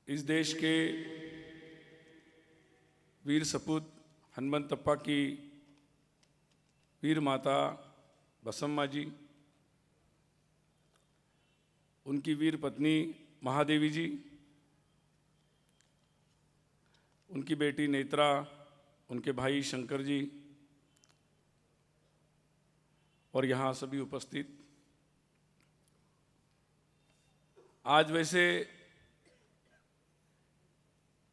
इस देश के वीर सपूत हनुमंतप्पा की वीर माता बसम्मा जी, उनकी वीर पत्नी महादेवी जी, उनकी बेटी नेत्रा, उनके भाई शंकर जी और यहाँ सभी उपस्थित। आज वैसे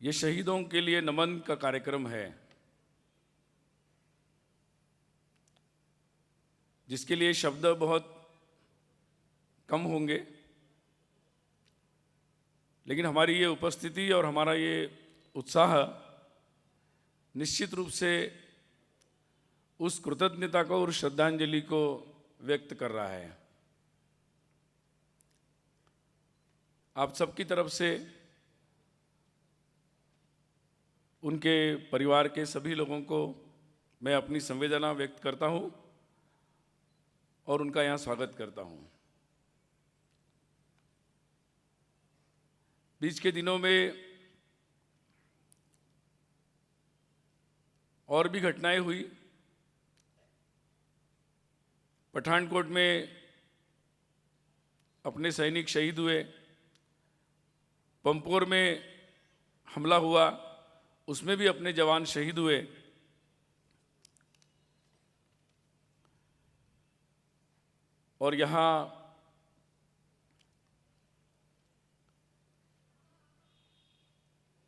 ये शहीदों के लिए नमन का कार्यक्रम है, जिसके लिए शब्द बहुत कम होंगे, लेकिन हमारी ये उपस्थिति और हमारा ये उत्साह निश्चित रूप से उस कृतज्ञता को और श्रद्धांजलि को व्यक्त कर रहा है। आप सबकी तरफ से उनके परिवार के सभी लोगों को मैं अपनी संवेदना व्यक्त करता हूं और उनका यहाँ स्वागत करता हूं। बीच के दिनों में और भी घटनाएं हुई। पठानकोट में अपने सैनिक शहीद हुए, पंपोर में हमला हुआ, उसमें भी अपने जवान शहीद हुए। और यहाँ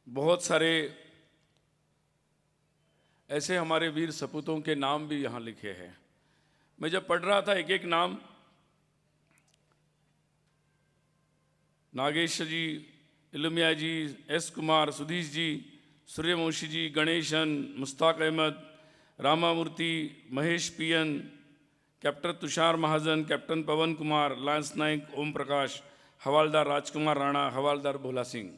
बहुत सारे ऐसे हमारे वीर सपूतों के नाम भी यहाँ लिखे हैं। मैं जब पढ़ रहा था एक एक नाम, नागेश जी, इलमिया जी, एस कुमार, सुधीश जी, सूर्यवंशी जी, गणेशन, मुश्ताक अहमद, रामामूर्ति, महेश पियन, कैप्टन तुषार महाजन, कैप्टन पवन कुमार, लांस नायक ओम प्रकाश, हवालदार राजकुमार राणा, हवालदार भोला सिंह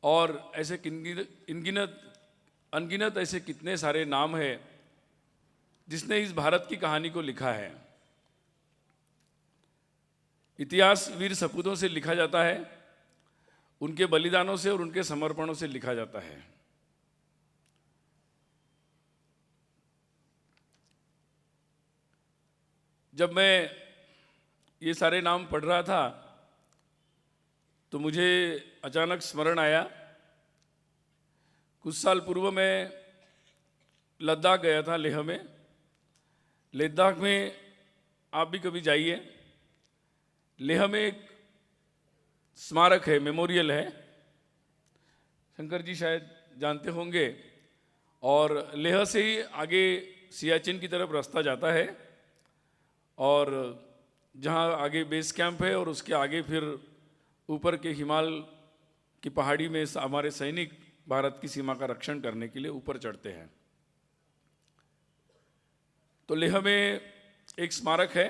और ऐसे अनगिनत ऐसे कितने सारे नाम हैं जिसने इस भारत की कहानी को लिखा है। इतिहास वीर सपूतों से लिखा जाता है, उनके बलिदानों से और उनके समर्पणों से लिखा जाता है। जब मैं ये सारे नाम पढ़ रहा था तो मुझे अचानक स्मरण आया, कुछ साल पूर्व मैं लद्दाख गया था, लेह में। लद्दाख में आप भी कभी जाइए, लेह में एक स्मारक है, मेमोरियल है, शंकर जी शायद जानते होंगे। और लेह से ही आगे सियाचिन की तरफ रास्ता जाता है और जहाँ आगे बेस कैंप है और उसके आगे फिर ऊपर के हिमालय की पहाड़ी में हमारे सैनिक भारत की सीमा का रक्षण करने के लिए ऊपर चढ़ते हैं। तो लेह में एक स्मारक है,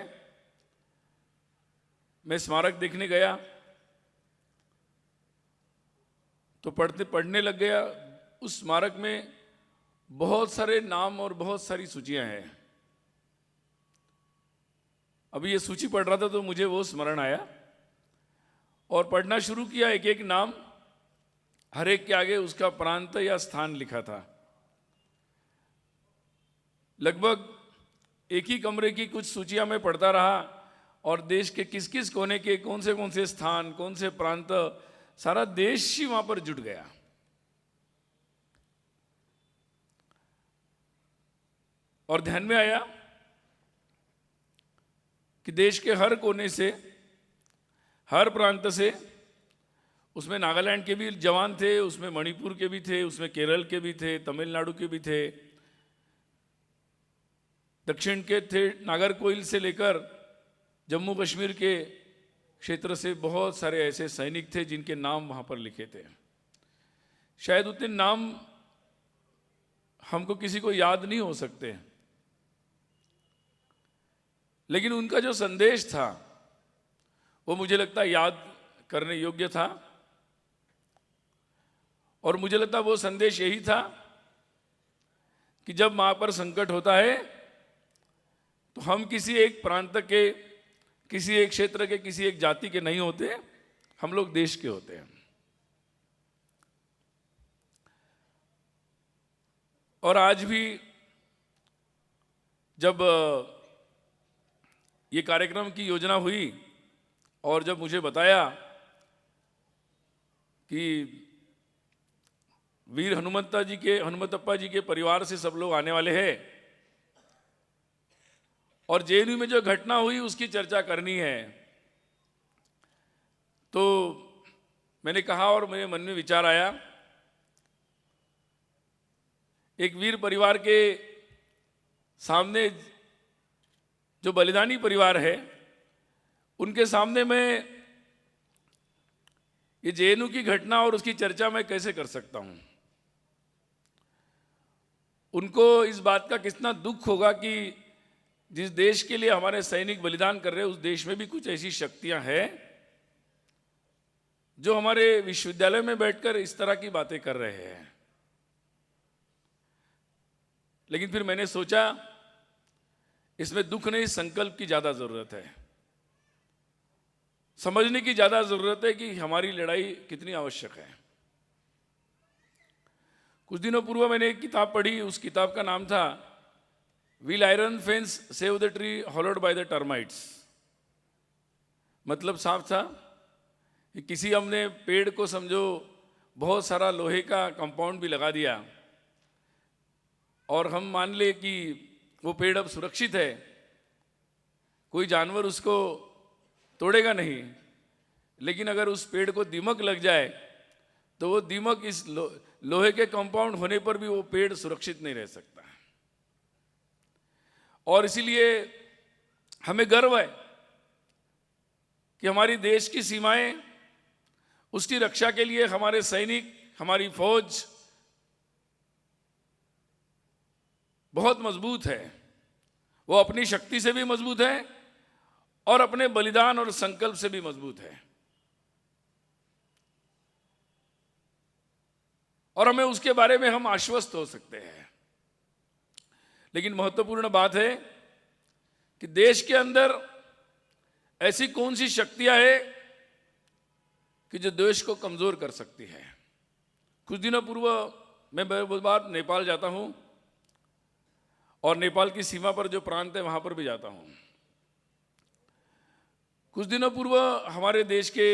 मैं स्मारक देखने गया तो पढ़ने लग गया। उस स्मारक में बहुत सारे नाम और बहुत सारी सूचियां हैं। अभी ये सूची पढ़ रहा था तो मुझे वो स्मरण आया और पढ़ना शुरू किया। एक एक नाम, हर एक के आगे उसका प्रांत या स्थान लिखा था। लगभग एक ही कमरे की कुछ सूचियां मैं पढ़ता रहा और देश के किस किस कोने के कौन से स्थान, कौन से प्रांत, सारा देश ही वहां पर जुट गया। और ध्यान में आया कि देश के हर कोने से, हर प्रांत से, उसमें नागालैंड के भी जवान थे, उसमें मणिपुर के भी थे, उसमें केरल के भी थे, तमिलनाडु के भी थे, दक्षिण के थे, नागरकोइल से लेकर जम्मू कश्मीर के क्षेत्र से बहुत सारे ऐसे सैनिक थे जिनके नाम वहां पर लिखे थे। शायद उतने नाम हमको किसी को याद नहीं हो सकते, लेकिन उनका जो संदेश था वो मुझे लगता है याद करने योग्य था। और मुझे लगता है वो संदेश यही था कि जब वहां पर संकट होता है तो हम किसी एक प्रांत के, किसी एक क्षेत्र के, किसी एक जाति के नहीं होते, हम लोग देश के होते हैं। और आज भी जब ये कार्यक्रम की योजना हुई और जब मुझे बताया कि वीर हनुमंतप्पा जी के परिवार से सब लोग आने वाले हैं और जेएनयू में जो घटना हुई उसकी चर्चा करनी है, तो मैंने कहा और मेरे मन में विचार आया, एक वीर परिवार के सामने जो बलिदानी परिवार है उनके सामने मैं ये जेएनयू की घटना और उसकी चर्चा मैं कैसे कर सकता हूं। उनको इस बात का कितना दुख होगा कि जिस देश के लिए हमारे सैनिक बलिदान कर रहे हैं उस देश में भी कुछ ऐसी शक्तियां हैं जो हमारे विश्वविद्यालय में बैठकर इस तरह की बातें कर रहे हैं। लेकिन फिर मैंने सोचा इसमें दुख नहीं, संकल्प की ज्यादा जरूरत है, समझने की ज्यादा जरूरत है कि हमारी लड़ाई कितनी आवश्यक है। कुछ दिनों पूर्व मैंने एक किताब पढ़ी, उस किताब का नाम था will iron fence save the tree hollowed by the termites. मतलब साफ था कि किसी हमने पेड़ को समझो बहुत सारा लोहे का कंपाउंड भी लगा दिया और हम मान ले कि वो पेड़ अब सुरक्षित है, कोई जानवर उसको तोड़ेगा नहीं, लेकिन अगर उस पेड़ को दीमक लग जाए तो वो दीमक इस लोहे के कंपाउंड होने पर भी वो पेड़ सुरक्षित नहीं रह सकता। और इसीलिए हमें गर्व है कि हमारी देश की सीमाएं, उसकी रक्षा के लिए हमारे सैनिक, हमारी फौज बहुत मजबूत है। वो अपनी शक्ति से भी मजबूत है और अपने बलिदान और संकल्प से भी मजबूत है, और हमें उसके बारे में हम आश्वस्त हो सकते हैं। लेकिन महत्वपूर्ण बात है कि देश के अंदर ऐसी कौन सी शक्तियां हैं कि जो देश को कमजोर कर सकती है। कुछ दिनों पूर्व मैं बहुत बार नेपाल जाता हूं और नेपाल की सीमा पर जो प्रांत है वहां पर भी जाता हूं। कुछ दिनों पूर्व हमारे देश के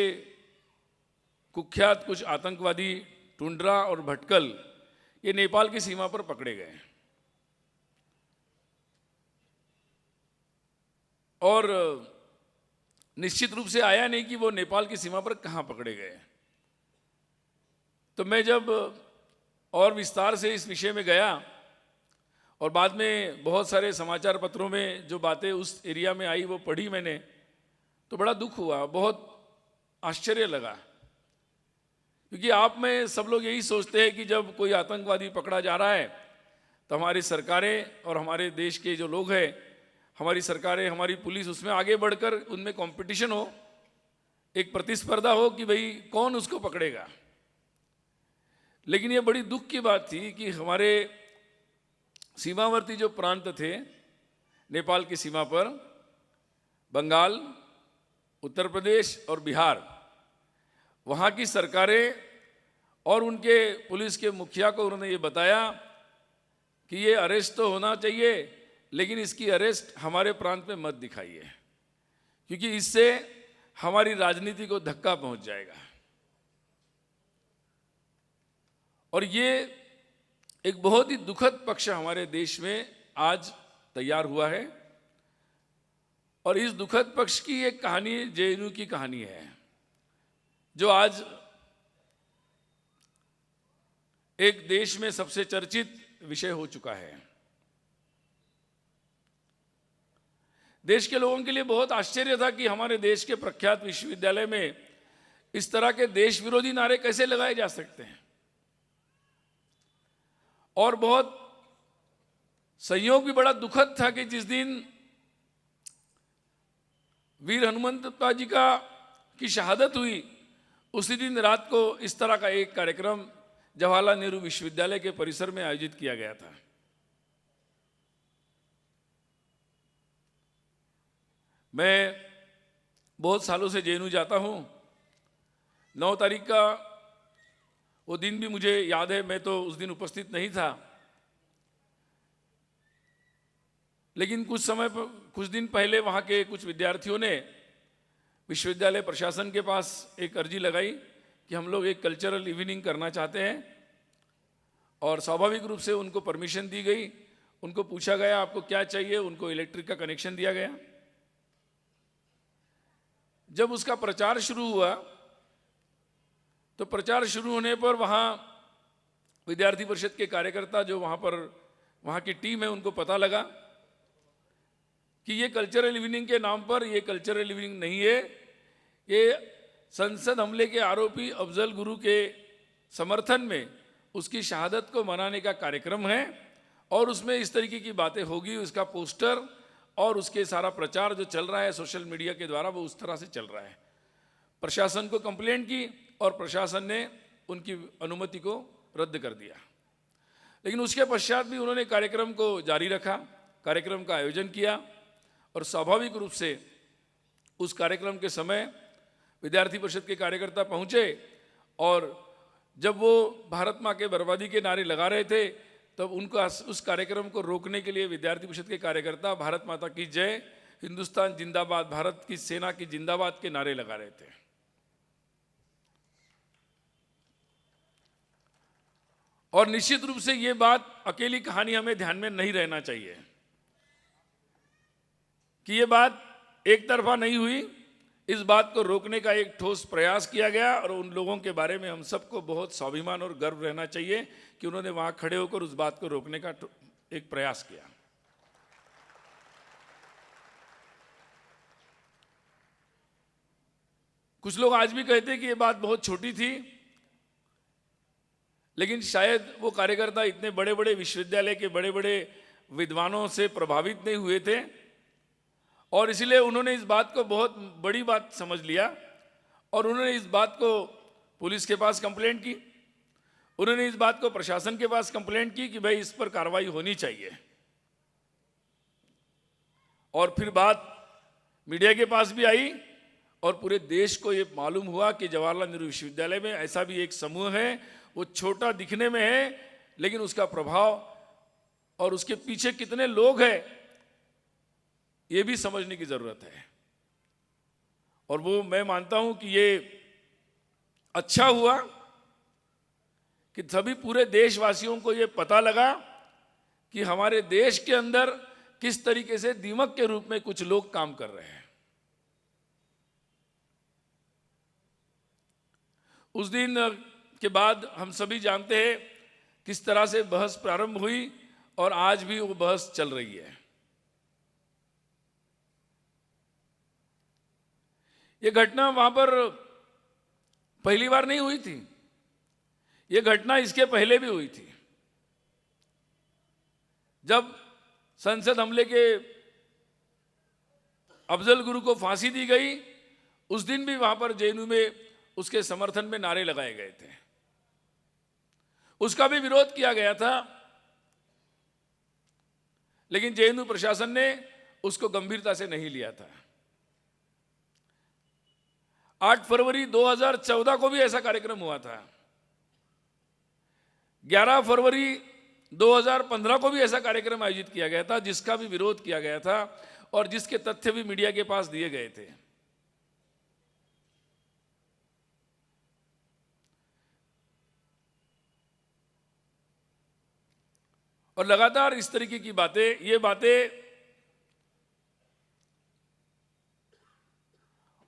कुख्यात कुछ आतंकवादी टुंड्रा और भटकल ये नेपाल की सीमा पर पकड़े गए और निश्चित रूप से आया नहीं कि वो नेपाल की सीमा पर कहां पकड़े गए। तो मैं जब और विस्तार से इस विषय में गया और बाद में बहुत सारे समाचार पत्रों में जो बातें उस एरिया में आई वो पढ़ी मैंने, तो बड़ा दुख हुआ, बहुत आश्चर्य लगा। क्योंकि आप में सब लोग यही सोचते हैं कि जब कोई आतंकवादी पकड़ा जा रहा है तो हमारी सरकारें और हमारे देश के जो लोग हैं, हमारी सरकारें, हमारी पुलिस, उसमें आगे बढ़कर उनमें कंपटीशन हो, एक प्रतिस्पर्धा हो कि भाई कौन उसको पकड़ेगा। लेकिन ये बड़ी दुख की बात थी कि हमारे सीमावर्ती जो प्रांत थे नेपाल की सीमा पर, बंगाल, उत्तर प्रदेश और बिहार, वहाँ की सरकारें और उनके पुलिस के मुखिया को उन्होंने ये बताया कि ये अरेस्ट तो होना चाहिए, लेकिन इसकी अरेस्ट हमारे प्रांत में मत दिखाइए, क्योंकि इससे हमारी राजनीति को धक्का पहुंच जाएगा। और ये एक बहुत ही दुखद पक्ष हमारे देश में आज तैयार हुआ है, और इस दुखद पक्ष की एक कहानी जेएनयू की कहानी है, जो आज एक देश में सबसे चर्चित विषय हो चुका है। देश के लोगों के लिए बहुत आश्चर्य था कि हमारे देश के प्रख्यात विश्वविद्यालय में इस तरह के देश विरोधी नारे कैसे लगाए जा सकते हैं। और बहुत संयोग भी बड़ा दुखद था कि जिस दिन वीर हनुमंतप्पा जी की शहादत हुई, उसी दिन रात को इस तरह का एक कार्यक्रम जवाहरलाल नेहरू विश्वविद्यालय के परिसर में आयोजित किया गया था। मैं बहुत सालों से जेएनयू जाता हूं। 9 तारीख का वो दिन भी मुझे याद है, मैं तो उस दिन उपस्थित नहीं था, लेकिन कुछ दिन पहले वहाँ के कुछ विद्यार्थियों ने विश्वविद्यालय प्रशासन के पास एक अर्जी लगाई कि हम लोग एक कल्चरल इवनिंग करना चाहते हैं, और स्वाभाविक रूप से उनको परमिशन दी गई। उनको पूछा गया आपको क्या चाहिए, उनको इलेक्ट्रिक का कनेक्शन दिया गया। जब उसका प्रचार शुरू हुआ तो प्रचार शुरू होने पर वहाँ विद्यार्थी परिषद के कार्यकर्ता जो वहाँ की टीम है, उनको पता लगा कि ये कल्चरल इवनिंग के नाम पर ये कल्चरल इवनिंग नहीं है, ये संसद हमले के आरोपी अफजल गुरु के समर्थन में उसकी शहादत को मनाने का कार्यक्रम है, और उसमें इस तरीके की बातें होगी। उसका पोस्टर और उसके सारा प्रचार जो चल रहा है सोशल मीडिया के द्वारा, वो उस तरह से चल रहा है। प्रशासन को कंप्लेंट की और प्रशासन ने उनकी अनुमति को रद्द कर दिया। लेकिन उसके पश्चात भी उन्होंने कार्यक्रम को जारी रखा, कार्यक्रम का आयोजन किया, और स्वाभाविक रूप से उस कार्यक्रम के समय विद्यार्थी परिषद के कार्यकर्ता पहुंचे, और जब वो भारत माँ के बर्बादी के नारे लगा रहे थे तब उनका उस कार्यक्रम को रोकने के लिए विद्यार्थी परिषद के कार्यकर्ता भारत माता की जय, हिंदुस्तान जिंदाबाद, भारत की सेना की जिंदाबाद के नारे लगा रहे थे। और निश्चित रूप से ये बात अकेली कहानी हमें ध्यान में नहीं रहना चाहिए कि ये बात एक तरफा नहीं हुई। इस बात को रोकने का एक ठोस प्रयास किया गया, और उन लोगों के बारे में हम सबको बहुत स्वाभिमान और गर्व रहना चाहिए कि उन्होंने वहां खड़े होकर उस बात को रोकने का एक प्रयास किया। कुछ लोग आज भी कहते हैं कि ये बात बहुत छोटी थी, लेकिन शायद वो कार्यकर्ता इतने बड़े बड़े विश्वविद्यालय के बड़े बड़े विद्वानों से प्रभावित नहीं हुए थे, और इसलिए उन्होंने इस बात को बहुत बड़ी बात समझ लिया, और उन्होंने इस बात को पुलिस के पास कंप्लेंट की, उन्होंने इस बात को प्रशासन के पास कंप्लेंट की कि भाई इस पर कार्रवाई होनी चाहिए। और फिर बात मीडिया के पास भी आई, और पूरे देश को ये मालूम हुआ कि जवाहरलाल नेहरू विश्वविद्यालय में ऐसा भी एक समूह है, वो छोटा दिखने में है, लेकिन उसका प्रभाव और उसके पीछे कितने लोग हैं ये भी समझने की जरूरत है। और वो मैं मानता हूं कि ये अच्छा हुआ कि सभी पूरे देशवासियों को ये पता लगा कि हमारे देश के अंदर किस तरीके से दीमक के रूप में कुछ लोग काम कर रहे हैं। उस दिन के बाद हम सभी जानते हैं किस तरह से बहस प्रारंभ हुई, और आज भी वो बहस चल रही है। ये घटना वहां पर पहली बार नहीं हुई थी, ये घटना इसके पहले भी हुई थी। जब संसद हमले के अफजल गुरु को फांसी दी गई, उस दिन भी वहां पर जेएनयू में उसके समर्थन में नारे लगाए गए थे, उसका भी विरोध किया गया था, लेकिन जेएनयू प्रशासन ने उसको गंभीरता से नहीं लिया था। 8 फरवरी 2014 को भी ऐसा कार्यक्रम हुआ था, 11 फरवरी 2015 को भी ऐसा कार्यक्रम आयोजित किया गया था, जिसका भी विरोध किया गया था और जिसके तथ्य भी मीडिया के पास दिए गए थे। और लगातार इस तरीके की बातें, ये बातें,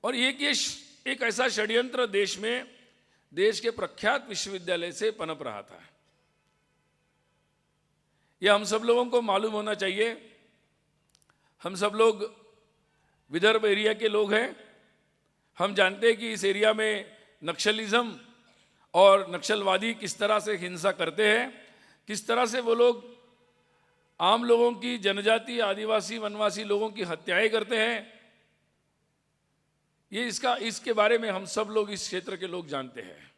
और ये एक ऐसा षड्यंत्र देश में, देश के प्रख्यात विश्वविद्यालय से पनप रहा था। यह हम सब लोगों को मालूम होना चाहिए। हम सब लोग विदर्भ एरिया के लोग हैं, हम जानते हैं कि इस एरिया में नक्सलिज्म और नक्सलवादी किस तरह से हिंसा करते हैं, किस तरह से वो लोग आम लोगों की, जनजाति, आदिवासी, वनवासी लोगों की हत्याएं करते हैं। ये इसके बारे में हम सब लोग, इस क्षेत्र के लोग जानते हैं।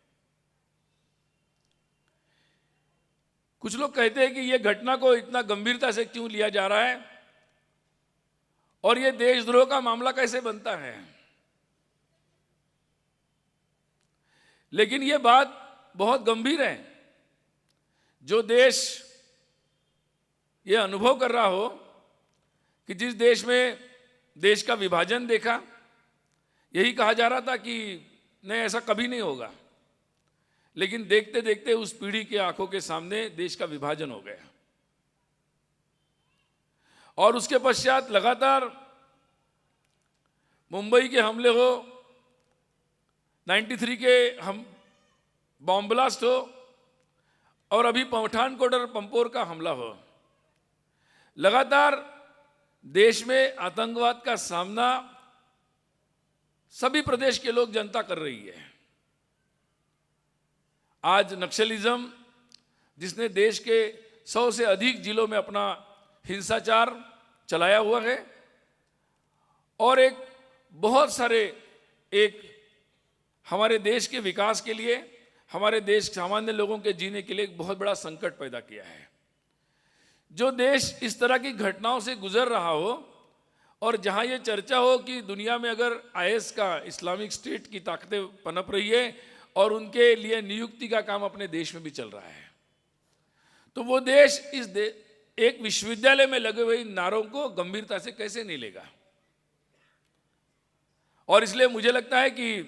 कुछ लोग कहते हैं कि ये घटना को इतना गंभीरता से क्यों लिया जा रहा है और ये देशद्रोह का मामला कैसे बनता है। लेकिन ये बात बहुत गंभीर है। जो देश ये अनुभव कर रहा हो कि जिस देश में देश का विभाजन देखा, यही कहा जा रहा था कि नहीं ऐसा कभी नहीं होगा, लेकिन देखते देखते उस पीढ़ी के आंखों के सामने देश का विभाजन हो गया। और उसके पश्चात लगातार मुंबई के हमले हो, 93 के हम बॉम्ब ब्लास्ट हो, और अभी पठानकोट और पंपोर का हमला हो, लगातार देश में आतंकवाद का सामना सभी प्रदेश के लोग, जनता कर रही है। आज नक्सलिज्म, जिसने देश के 100 से अधिक जिलों में अपना हिंसाचार चलाया हुआ है, और एक बहुत सारे हमारे देश के विकास के लिए, हमारे देश सामान्य लोगों के जीने के लिए एक बहुत बड़ा संकट पैदा किया है। जो देश इस तरह की घटनाओं से गुजर रहा हो, और जहां ये चर्चा हो कि दुनिया में अगर आईएस का, इस्लामिक स्टेट की ताकतें पनप रही है और उनके लिए नियुक्ति का काम अपने देश में भी चल रहा है, तो वो देश एक विश्वविद्यालय में लगे हुए नारों को गंभीरता से कैसे नहीं लेगा। और इसलिए मुझे लगता है कि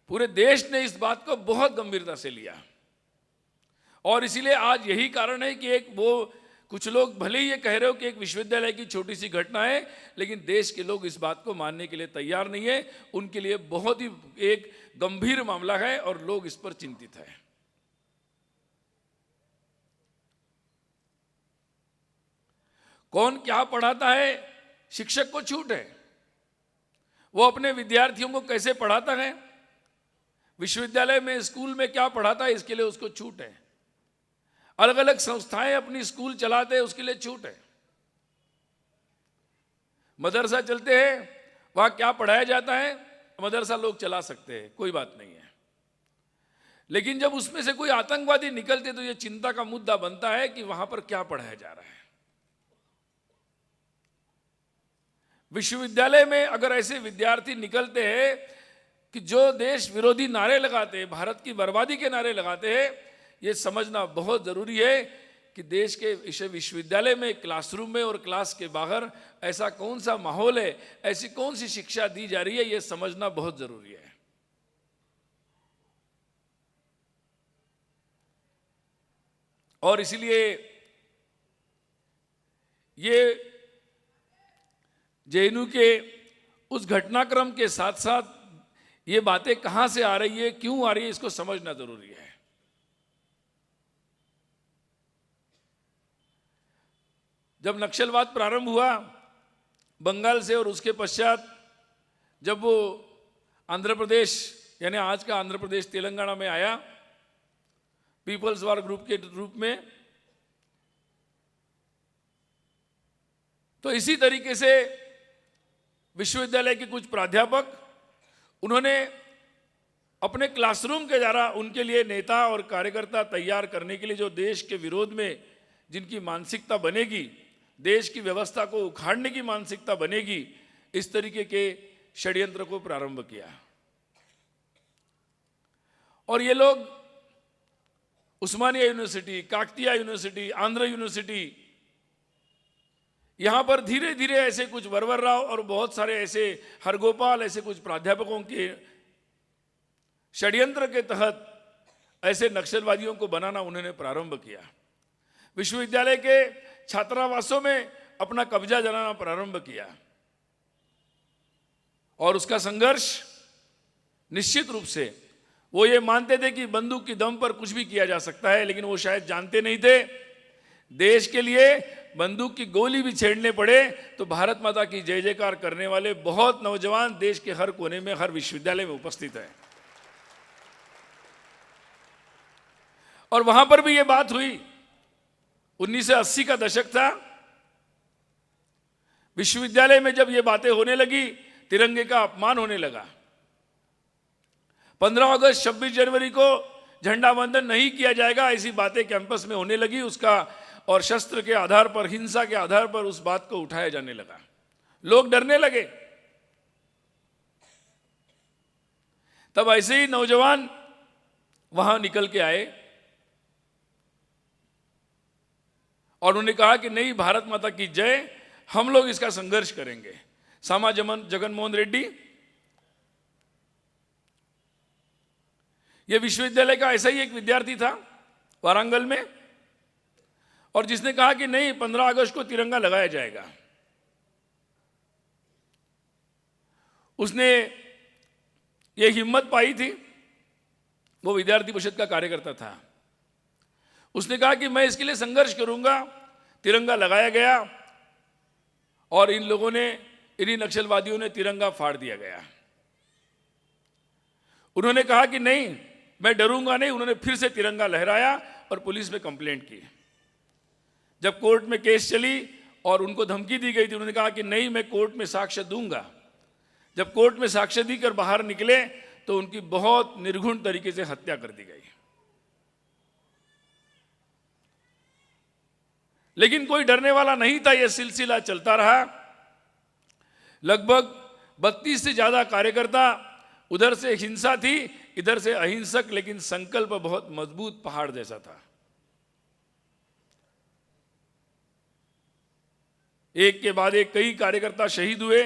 पूरे देश ने इस बात को बहुत गंभीरता से लिया, और इसीलिए आज यही कारण है कि कुछ लोग भले ही ये कह रहे हो कि एक विश्वविद्यालय की छोटी सी घटना है, लेकिन देश के लोग इस बात को मानने के लिए तैयार नहीं है। उनके लिए बहुत ही एक गंभीर मामला है और लोग इस पर चिंतित हैं। कौन क्या पढ़ाता है, शिक्षक को छूट है, वो अपने विद्यार्थियों को कैसे पढ़ाता है, विश्वविद्यालय में, स्कूल में क्या पढ़ाता है, इसके लिए उसको छूट है। अलग अलग संस्थाएं अपनी स्कूल चलाते हैं, उसके लिए छूट है। मदरसा चलते हैं, वहां क्या पढ़ाया जाता है, मदरसा लोग चला सकते हैं, कोई बात नहीं है। लेकिन जब उसमें से कोई आतंकवादी निकलते तो यह चिंता का मुद्दा बनता है कि वहां पर क्या पढ़ाया जा रहा है। विश्वविद्यालय में अगर ऐसे विद्यार्थी निकलते हैं कि जो देश विरोधी नारे लगाते हैं, भारत की बर्बादी के नारे लगाते हैं, ये समझना बहुत जरूरी है कि देश के विश्वविद्यालय में, क्लासरूम में और क्लास के बाहर ऐसा कौन सा माहौल है, ऐसी कौन सी शिक्षा दी जा रही है, ये समझना बहुत जरूरी है। और इसलिए ये जेएनयू के उस घटनाक्रम के साथ साथ ये बातें कहां से आ रही है, क्यों आ रही है, इसको समझना जरूरी है। जब नक्सलवाद प्रारंभ हुआ बंगाल से, और उसके पश्चात जब वो आंध्र प्रदेश, यानी आज का आंध्र प्रदेश तेलंगाना में आया, पीपल्स वार ग्रुप के रूप में, तो इसी तरीके से विश्वविद्यालय के कुछ प्राध्यापक, उन्होंने अपने क्लासरूम के द्वारा उनके लिए नेता और कार्यकर्ता तैयार करने के लिए, जो देश के विरोध में जिनकी मानसिकता बनेगी, देश की व्यवस्था को उखाड़ने की मानसिकता बनेगी, इस तरीके के षड्यंत्र को प्रारंभ किया। और ये लोग Osmania university, Kakatiya university, Andhra university, यहां पर धीरे धीरे ऐसे कुछ वरवर राव और बहुत सारे ऐसे हरगोपाल, ऐसे कुछ प्राध्यापकों के षड्यंत्र के तहत ऐसे नक्सलवादियों को बनाना उन्होंने प्रारंभ किया। विश्वविद्यालय के छात्रावासों में अपना कब्जा जमाना प्रारंभ किया, और उसका संघर्ष निश्चित रूप से, वो ये मानते थे कि बंदूक की दम पर कुछ भी किया जा सकता है, लेकिन वो शायद जानते नहीं थे देश के लिए बंदूक की गोली भी छेड़ने पड़े तो भारत माता की जय जयकार करने वाले बहुत नौजवान देश के हर कोने में, हर विश्वविद्यालय में उपस्थित है। और वहां पर भी ये बात हुई, 1980 का दशक था, विश्वविद्यालय में जब ये बातें होने लगी, तिरंगे का अपमान होने लगा। 15 अगस्त 26 जनवरी को झंडा वंदन नहीं किया जाएगा, ऐसी बातें कैंपस में होने लगी, उसका और शस्त्र के आधार पर, हिंसा के आधार पर उस बात को उठाया जाने लगा, लोग डरने लगे। तब ऐसे ही नौजवान वहां निकल के आए और उन्होंने कहा कि नहीं, भारत माता की जय, हम लोग इसका संघर्ष करेंगे। सामा जगनमोहन रेड्डी ये विश्वविद्यालय का ऐसा ही एक विद्यार्थी था वारंगल में, और जिसने कहा कि नहीं, 15 अगस्त को तिरंगा लगाया जाएगा। उसने ये हिम्मत पाई थी, वो विद्यार्थी परिषद का कार्यकर्ता था। उसने कहा कि मैं इसके लिए संघर्ष करूंगा। तिरंगा लगाया गया और इन लोगों ने, इन्हीं नक्सलवादियों ने तिरंगा फाड़ दिया गया। उन्होंने कहा कि नहीं, मैं डरूंगा नहीं। उन्होंने फिर से तिरंगा लहराया और पुलिस में कंप्लेंट की। जब कोर्ट में केस चली और उनको धमकी दी गई थी, उन्होंने कहा कि नहीं, मैं कोर्ट में साक्ष्य दूंगा। जब कोर्ट में साक्ष्य देकर बाहर निकले तो उनकी बहुत निर्घुण तरीके से हत्या कर दी गई। लेकिन कोई डरने वाला नहीं था। यह सिलसिला चलता रहा। लगभग 32 से ज्यादा कार्यकर्ता, उधर से हिंसा थी, इधर से अहिंसक, लेकिन संकल्प बहुत मजबूत पहाड़ जैसा था। एक के बाद एक कई कार्यकर्ता शहीद हुए।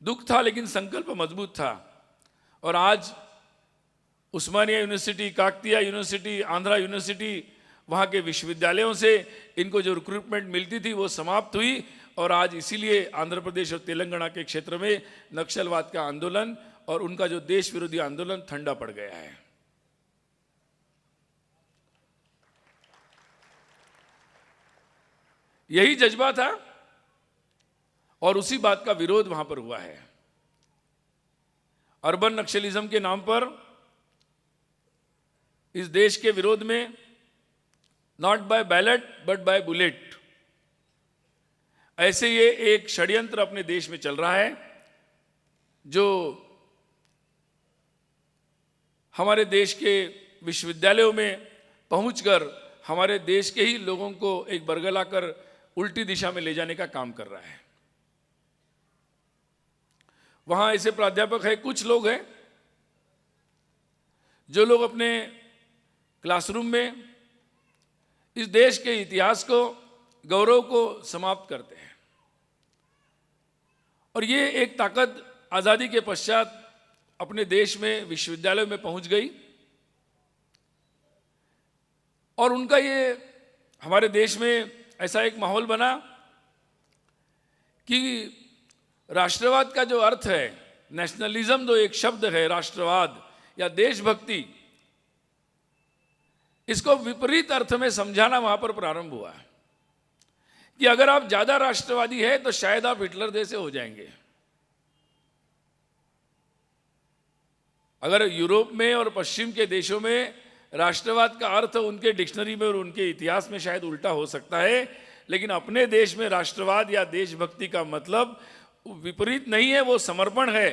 दुख था लेकिन संकल्प मजबूत था। और आज Osmania university, Kakatiya university, Andhra university, वहाँ के विश्वविद्यालयों से इनको जो रिक्रूटमेंट मिलती थी वो समाप्त हुई। और आज इसीलिए आंध्र प्रदेश और तेलंगाना के क्षेत्र में नक्सलवाद का आंदोलन और उनका जो देश विरोधी आंदोलन ठंडा पड़ गया है। यही जज्बा था और उसी बात का विरोध वहां पर हुआ है। अर्बन नक्सलिज्म के नाम पर इस देश के विरोध में not by ballot but by bullet, ऐसे ये एक षड्यंत्र अपने देश में चल रहा है जो हमारे देश के विश्वविद्यालयों में पहुंचकर हमारे देश के ही लोगों को एक बरगला कर उल्टी दिशा में ले जाने का काम कर रहा है। वहां ऐसे प्राध्यापक है, कुछ लोग हैं जो लोग अपने क्लासरूम में इस देश के इतिहास को, गौरव को समाप्त करते हैं। और ये एक ताकत आजादी के पश्चात अपने देश में विश्वविद्यालय में पहुंच गई और उनका ये हमारे देश में ऐसा एक माहौल बना कि राष्ट्रवाद का जो अर्थ है, नेशनलिज्म जो एक शब्द है, राष्ट्रवाद या देशभक्ति, इसको विपरीत अर्थ में समझाना वहां पर प्रारंभ हुआ कि अगर आप ज्यादा राष्ट्रवादी है तो शायद आप हिटलर जैसे हो जाएंगे। अगर यूरोप में और पश्चिम के देशों में राष्ट्रवाद का अर्थ उनके डिक्शनरी में और उनके इतिहास में शायद उल्टा हो सकता है, लेकिन अपने देश में राष्ट्रवाद या देशभक्ति का मतलब विपरीत नहीं है, वो समर्पण है,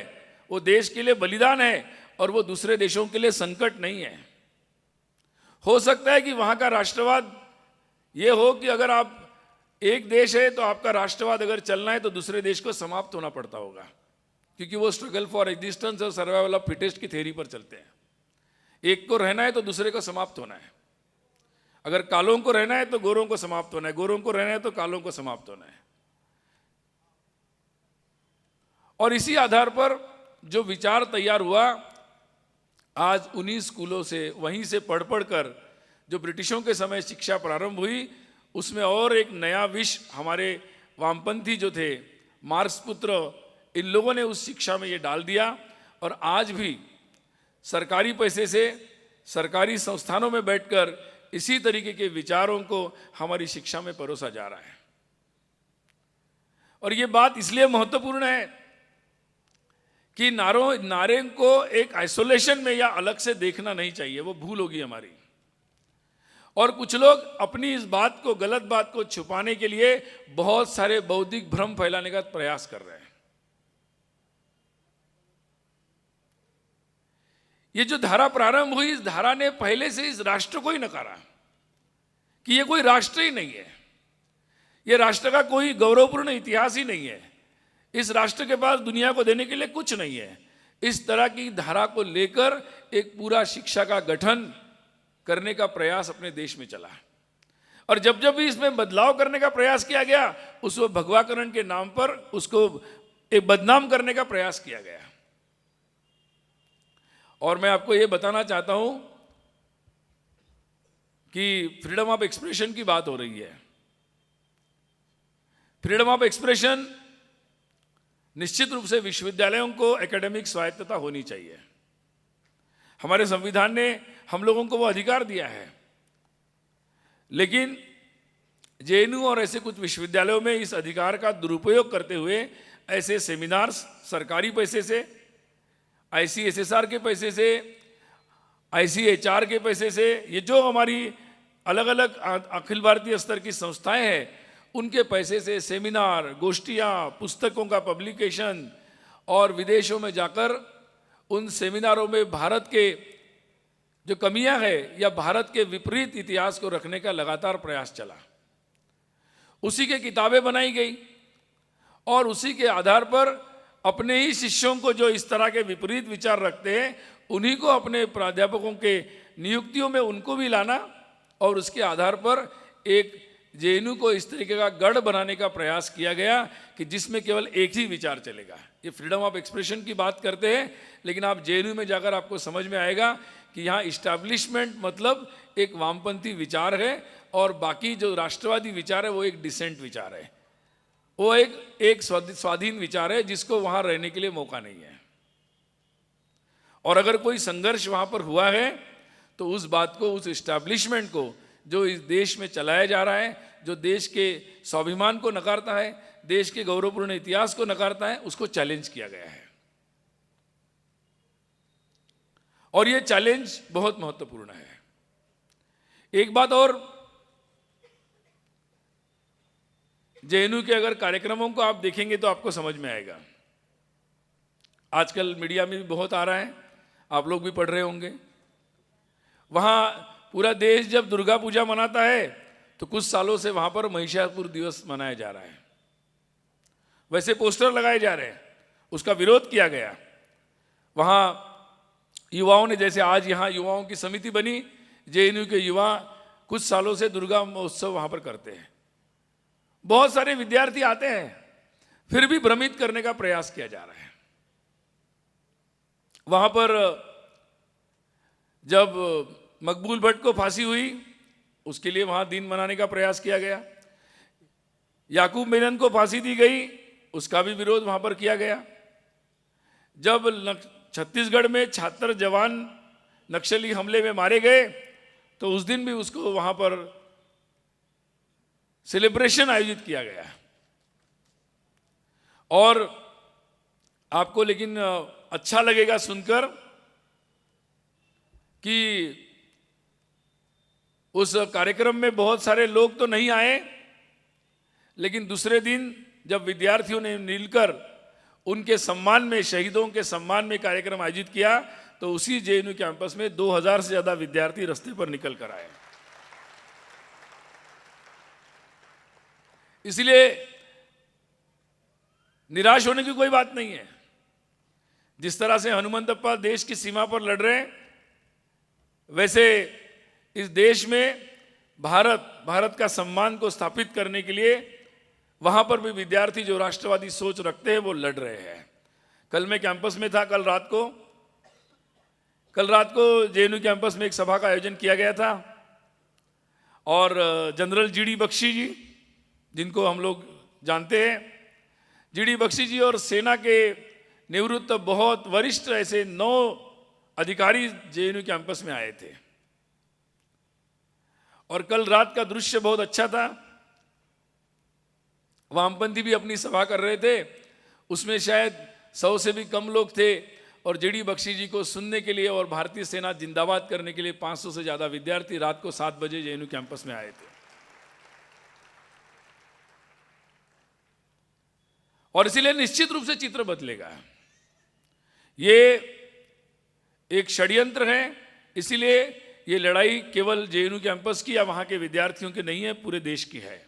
वो देश के लिए बलिदान है और वो दूसरे देशों के लिए संकट नहीं है। हो सकता है कि वहां का राष्ट्रवाद ये हो कि अगर आप एक देश है तो आपका राष्ट्रवाद अगर चलना है तो दूसरे देश को समाप्त होना पड़ता होगा, क्योंकि वो स्ट्रगल फॉर एग्जिस्टेंस और सर्वाइवल ऑफ फिटेस्ट की थ्योरी पर चलते हैं। एक को रहना है तो दूसरे को समाप्त होना है। अगर कालों को रहना है तो गोरों को समाप्त होना है, गोरों को रहना है तो कालों को समाप्त होना है। और इसी आधार पर जो विचार तैयार हुआ, आज उन्हीं स्कूलों से, वहीं से पढ़ कर जो ब्रिटिशों के समय शिक्षा प्रारंभ हुई, उसमें और एक नया विष हमारे वामपंथी जो थे, मार्क्स पुत्र, इन लोगों ने उस शिक्षा में ये डाल दिया। और आज भी सरकारी पैसे से सरकारी संस्थानों में बैठकर इसी तरीके के विचारों को हमारी शिक्षा में परोसा जा रहा है। और ये बात इसलिए महत्वपूर्ण है कि नारे को एक आइसोलेशन में या अलग से देखना नहीं चाहिए, वो भूल होगी हमारी। और कुछ लोग अपनी इस बात को, गलत बात को छुपाने के लिए बहुत सारे बौद्धिक भ्रम फैलाने का प्रयास कर रहे हैं। ये जो धारा प्रारंभ हुई, इस धारा ने पहले से इस राष्ट्र को ही नकारा कि ये कोई राष्ट्र ही नहीं है, ये राष्ट्र का कोई गौरवपूर्ण इतिहास ही नहीं है, इस राष्ट्र के पास दुनिया को देने के लिए कुछ नहीं है। इस तरह की धारा को लेकर एक पूरा शिक्षा का गठन करने का प्रयास अपने देश में चला। और जब जब भी इसमें बदलाव करने का प्रयास किया गया, उसको भगवाकरण के नाम पर उसको एक बदनाम करने का प्रयास किया गया। और मैं आपको ये बताना चाहता हूं कि फ्रीडम ऑफ एक्सप्रेशन की बात हो रही है। फ्रीडम ऑफ एक्सप्रेशन निश्चित रूप से विश्वविद्यालयों को एकेडमिक स्वायत्तता होनी चाहिए। हमारे संविधान ने हम लोगों को वो अधिकार दिया है, लेकिन जेएनयू और ऐसे कुछ विश्वविद्यालयों में इस अधिकार का दुरुपयोग करते हुए ऐसे सेमिनार्स सरकारी पैसे से, आईसीएसएसआर के पैसे से, आईसीएचआर के पैसे से, ये जो हमारी अलग अलग अखिल भारतीय स्तर की संस्थाएं हैं, उनके पैसे से सेमिनार, गोष्ठियाँ, पुस्तकों का पब्लिकेशन और विदेशों में जाकर उन सेमिनारों में भारत के जो कमियां हैं या भारत के विपरीत इतिहास को रखने का लगातार प्रयास चला। उसी के किताबें बनाई गई और उसी के आधार पर अपने ही शिष्यों को जो इस तरह के विपरीत विचार रखते हैं, उन्हीं को अपने प्राध्यापकों के नियुक्तियों में उनको भी लाना और उसके आधार पर एक जेएनयू को इस तरीके का गढ़ बनाने का प्रयास किया गया कि जिसमें केवल एक ही विचार चलेगा। ये फ्रीडम ऑफ एक्सप्रेशन की बात करते हैं, लेकिन आप जेएनयू में जाकर आपको समझ में आएगा कि यहाँ इस्टेब्लिशमेंट मतलब एक वामपंथी विचार है और बाकी जो राष्ट्रवादी विचार है वो एक डिसेंट विचार है, वो एक स्वाधीन विचार है जिसको वहाँ रहने के लिए मौका नहीं है। और अगर कोई संघर्ष वहाँ पर हुआ है तो उस बात को, उस इस्टेब्लिशमेंट को जो इस देश में चलाया जा रहा है, जो देश के स्वाभिमान को नकारता है, देश के गौरवपूर्ण इतिहास को नकारता है, उसको चैलेंज किया गया है। और ये चैलेंज बहुत महत्वपूर्ण है। एक बात और, जेएनयू के अगर कार्यक्रमों को आप देखेंगे तो आपको समझ में आएगा। आजकल मीडिया में भी बहुत आ रहा है, आप लोग भी पढ़ रहे होंगे। वहाँ पूरा देश जब दुर्गा पूजा मनाता है तो कुछ सालों से वहाँ पर महिषासुर दिवस मनाया जा रहा है, वैसे पोस्टर लगाए जा रहे हैं, उसका विरोध किया गया। वहाँ युवाओं ने, जैसे आज यहाँ युवाओं की समिति बनी, जेएनयू के युवा कुछ सालों से दुर्गा महोत्सव वहाँ पर करते हैं। बहुत सारे विद्यार्थी आते हैं, फिर भी भ्रमित करने का प्रयास किया जा रहा है। वहाँ पर जब मकबूल भट्ट को फांसी हुई, उसके लिए वहाँ दिन मनाने का प्रयास किया गया। याकूब मेनन को फांसी दी गई, उसका भी विरोध वहाँ पर किया गया। जब छत्तीसगढ़ में 76 जवान नक्सली हमले में मारे गए तो उस दिन भी उसको वहाँ पर सेलिब्रेशन आयोजित किया गया। और आपको लेकिन अच्छा लगेगा सुनकर कि उस कार्यक्रम में बहुत सारे लोग तो नहीं आए, लेकिन दूसरे दिन जब विद्यार्थियों ने मिलकर उनके सम्मान में, शहीदों के सम्मान में कार्यक्रम आयोजित किया, तो उसी जेएनयू कैंपस में 2000 से ज्यादा विद्यार्थी रास्ते पर निकल कर आए। इसलिए निराश होने की कोई बात नहीं है। जिस तरह से हनुमंतप्पा देश की सीमा पर लड़ रहे हैं, वैसे इस देश में भारत का सम्मान को स्थापित करने के लिए वहां पर भी विद्यार्थी जो राष्ट्रवादी सोच रखते हैं वो लड़ रहे हैं। कल मैं कैंपस में था, कल रात को जेएनयू कैंपस में एक सभा का आयोजन किया गया था और जनरल जीडी बख्शी जी, जिनको हम लोग जानते हैं, जीडी बख्शी जी और सेना के निवृत्त बहुत वरिष्ठ ऐसे 9 अधिकारी जेएनयू कैंपस में आए थे। और कल रात का दृश्य बहुत अच्छा था। वामपंथी भी अपनी सभा कर रहे थे, उसमें शायद 100 से भी कम लोग थे और जीडी बख्शी जी को सुनने के लिए और भारतीय सेना जिंदाबाद करने के लिए 500 से ज्यादा विद्यार्थी रात को 7 बजे जेएनयू कैंपस में आए थे। और इसीलिए निश्चित रूप से चित्र बदलेगा। ये एक षड्यंत्र है, इसीलिए ये लड़ाई केवल जेएनयू कैंपस की या वहां के विद्यार्थियों की नहीं है, पूरे देश की है।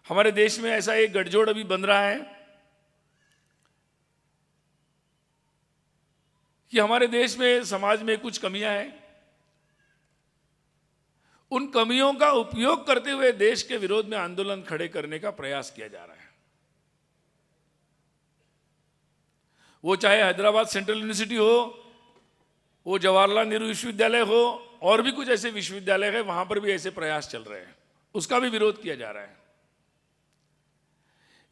हमारे देश में ऐसा एक गठजोड़ अभी बन रहा है कि हमारे देश में, समाज में कुछ कमियां हैं, उन कमियों का उपयोग करते हुए देश के विरोध में आंदोलन खड़े करने का प्रयास किया जा रहा है। वो चाहे हैदराबाद सेंट्रल यूनिवर्सिटी हो, वो जवाहरलाल नेहरू विश्वविद्यालय हो, और भी कुछ ऐसे विश्वविद्यालय है, वहां पर भी ऐसे प्रयास चल रहे हैं, उसका भी विरोध किया जा रहा है।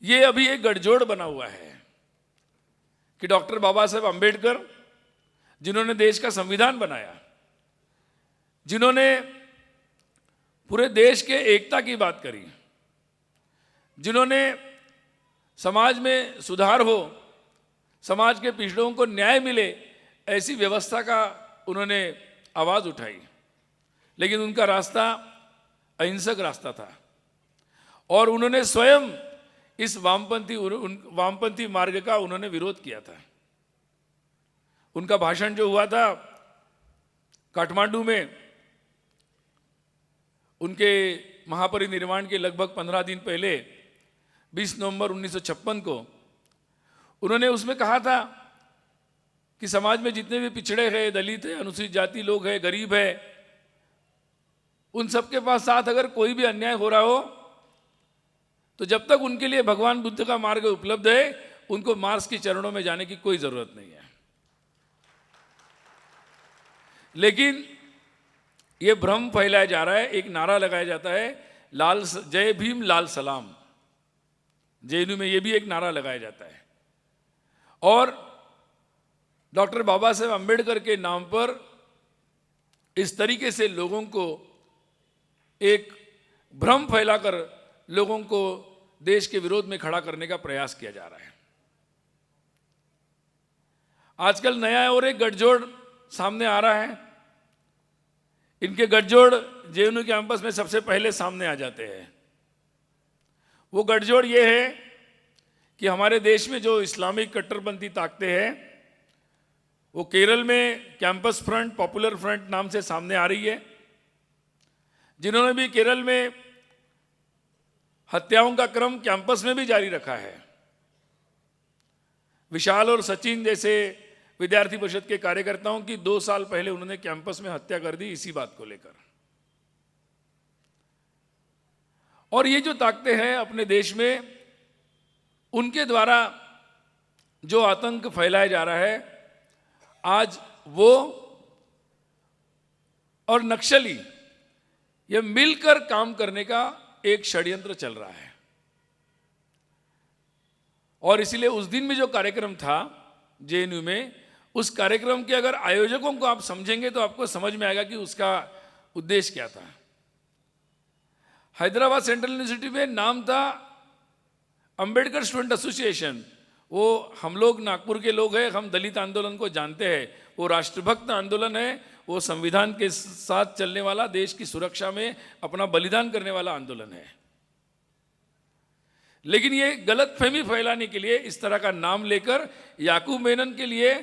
ये अभी एक गठजोड़ बना हुआ है कि डॉक्टर बाबा साहेब अंबेडकर, जिन्होंने देश का संविधान बनाया, जिन्होंने पूरे देश के एकता की बात करी, जिन्होंने समाज में सुधार हो, समाज के पिछड़ों को न्याय मिले, ऐसी व्यवस्था का उन्होंने आवाज उठाई, लेकिन उनका रास्ता अहिंसक रास्ता था और उन्होंने स्वयं इस वामपंथी मार्ग का उन्होंने विरोध किया था। उनका भाषण जो हुआ था काठमांडू में, उनके महापरिनिर्वाण के लगभग 15 दिन पहले 20 नवंबर 1956 को, उन्होंने उसमें कहा था कि समाज में जितने भी पिछड़े हैं, दलित है, अनुसूचित जाति लोग हैं, गरीब है, उन सबके पास साथ अगर कोई भी अन्याय हो रहा हो तो जब तक उनके लिए भगवान बुद्ध का मार्ग उपलब्ध है, उनको मार्क्स के चरणों में जाने की कोई जरूरत नहीं है। लेकिन यह भ्रम फैलाया जा रहा है, एक नारा लगाया जाता है, जय भीम लाल सलाम। जेएनयू में यह भी एक नारा लगाया जाता है और डॉक्टर बाबा साहेब अंबेडकर के नाम पर इस तरीके से लोगों को एक भ्रम फैलाकर लोगों को देश के विरोध में खड़ा करने का प्रयास किया जा रहा है। आजकल नया और एक गठजोड़ सामने आ रहा है। इनके गठजोड़ जेएनयू कैंपस में सबसे पहले सामने आ जाते हैं। वो गठजोड़ ये है कि हमारे देश में जो इस्लामिक कट्टरपंथी ताकतें हैं, वो केरल में कैंपस फ्रंट, पॉपुलर फ्रंट नाम से सामने आ रही है, जिन्होंने भी केरल में हत्याओं का क्रम कैंपस में भी जारी रखा है। विशाल और सचिन जैसे विद्यार्थी परिषद के कार्यकर्ताओं की 2 साल पहले उन्होंने कैंपस में हत्या कर दी इसी बात को लेकर। और ये जो ताकतें हैं अपने देश में, उनके द्वारा जो आतंक फैलाया जा रहा है, आज वो और नक्सली ये मिलकर काम करने का एक षड्यंत्र चल रहा है। और इसीलिए उस दिन में जो कार्यक्रम था जेएनयू में, उस कार्यक्रम के अगर आयोजकों को आप समझेंगे तो आपको समझ में आएगा कि उसका उद्देश्य क्या था। हैदराबाद सेंट्रल यूनिवर्सिटी में नाम था अंबेडकर स्टूडेंट एसोसिएशन। वो हम लोग नागपुर के लोग हैं, हम दलित आंदोलन को जानते हैं। वो राष्ट्रभक्त आंदोलन है, वो संविधान के साथ चलने वाला, देश की सुरक्षा में अपना बलिदान करने वाला आंदोलन है। लेकिन ये गलतफहमी फैलाने के लिए इस तरह का नाम लेकर याकूब मेनन के लिए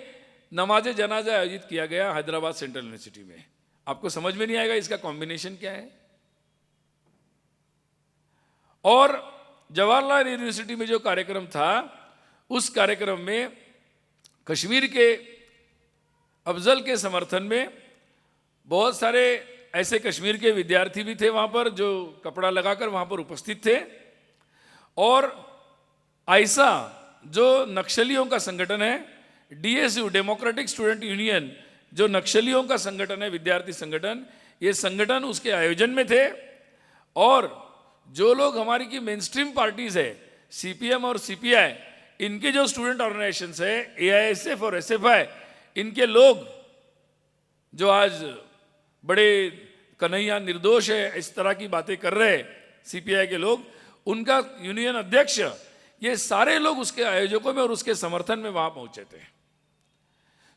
नमाज जनाजा आयोजित किया गया हैदराबाद सेंट्रल यूनिवर्सिटी में। आपको समझ में नहीं आएगा इसका कॉम्बिनेशन क्या है। और जवाहरलाल यूनिवर्सिटी में जो कार्यक्रम था, उस कार्यक्रम में कश्मीर के अफजल के समर्थन में बहुत सारे ऐसे कश्मीर के विद्यार्थी भी थे वहां पर, जो कपड़ा लगाकर वहां पर उपस्थित थे। और आइसा जो नक्सलियों का संगठन है, डीएसयू डेमोक्रेटिक स्टूडेंट यूनियन जो नक्सलियों का संगठन है, विद्यार्थी संगठन, ये संगठन उसके आयोजन में थे। और जो लोग हमारी की मेन स्ट्रीम पार्टीज है, सीपीएम और सीपीआई, इनके जो स्टूडेंट ऑर्गेनाइजेशंस है, एआईएसएफ और एसएफआई, इनके लोग जो आज बड़े कन्हैया निर्दोष है इस तरह की बातें कर रहे, सीपीआई के लोग, उनका यूनियन अध्यक्ष, ये सारे लोग उसके आयोजकों में और उसके समर्थन में वहां पहुंचे थे।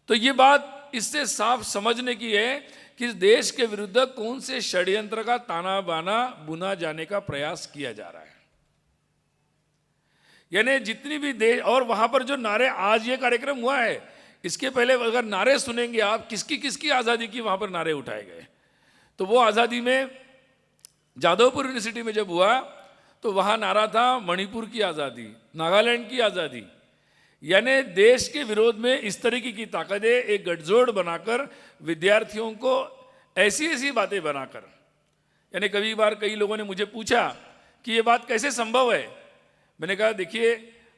तो ये बात इससे साफ समझने की है कि देश के विरुद्ध कौन से षड्यंत्र का ताना बाना बुना जाने का प्रयास किया जा रहा है। यानी जितनी भी देश, और वहां पर जो नारे, आज ये कार्यक्रम हुआ है, इसके पहले अगर नारे सुनेंगे आप, किसकी किसकी आज़ादी की वहां पर नारे उठाए गए, तो वो आज़ादी में जादवपुर यूनिवर्सिटी में जब हुआ तो वहां नारा था मणिपुर की आज़ादी, नागालैंड की आज़ादी। यानी देश के विरोध में इस तरीके की ताकतें एक गठजोड़ बनाकर विद्यार्थियों को ऐसी ऐसी बातें बनाकर यानी कई बार कई लोगों ने मुझे पूछा कि ये बात कैसे संभव है। मैंने कहा देखिए,